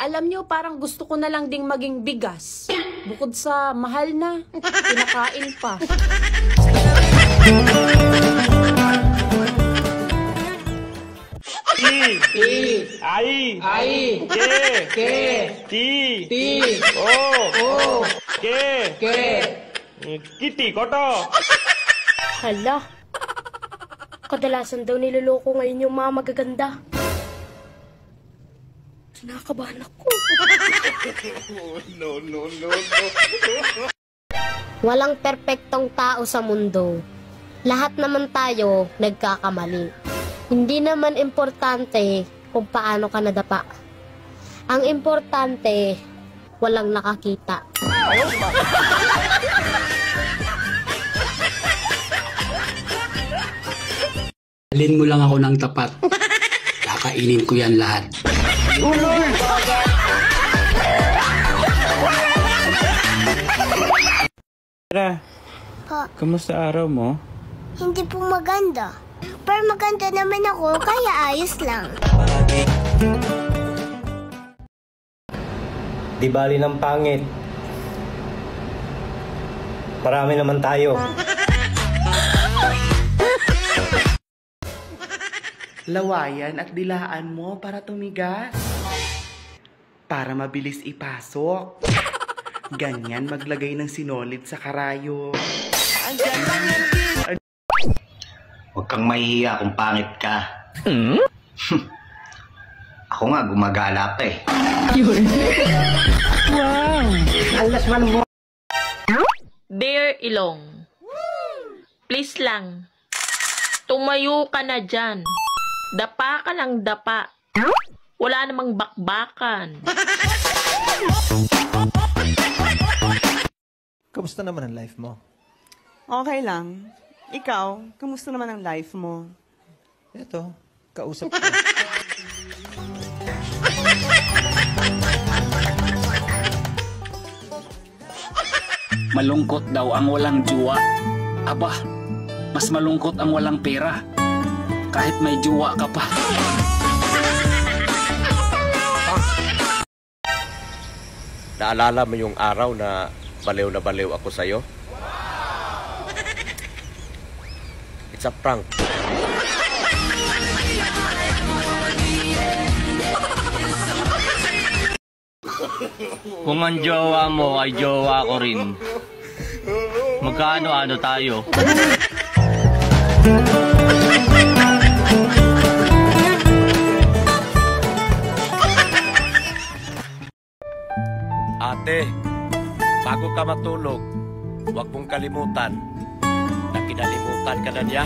Alam nyo, parang gusto ko na lang ding maging bigas. Bukod sa mahal na, pinakain pa. Kitty, koto. Hala, kadalasan daw niloloko ngayon yung mga magaganda. Kinakabahan ako. No. Walang perpektong tao sa mundo. Lahat naman tayo nagkakamali. Hindi naman importante kung paano ka nadapa. Ang importante, walang nakakita. Alin mo lang ako ng tapat. Kakainin ko yan lahat. Tara, kamusta araw mo? Hindi po maganda. Pero maganda naman ako, kaya ayos lang. Di bali ng pangit. Marami naman tayo. Lawayan at dilaan mo para tumigas. Para mabilis ipasok. Ganyan maglagay ng sinolid sa karayo. Huwag kang mahihiya kung pangit ka. Ako nga, gumagala pa eh. Wow! Alas man mo. Bear Ilong. Please lang. Tumayo ka na dyan. Dapa ka lang dapa. Wala namang bakbakan. Kamusta naman ang life mo? Okay lang. Ikaw, kamusta naman ang life mo? Ito, kausap ko. Malungkot daw ang walang juwa. Aba, mas malungkot ang walang pera. Kahit may juwa ka pa. Naalala mo yung araw na baliw ako sa'yo? It's a prank. Kung ang jowa mo ay jowa ko rin, magkaano-ano tayo? Ate, bago ka matulog, huwag mong kalimutan na kinalimutan ka na niya.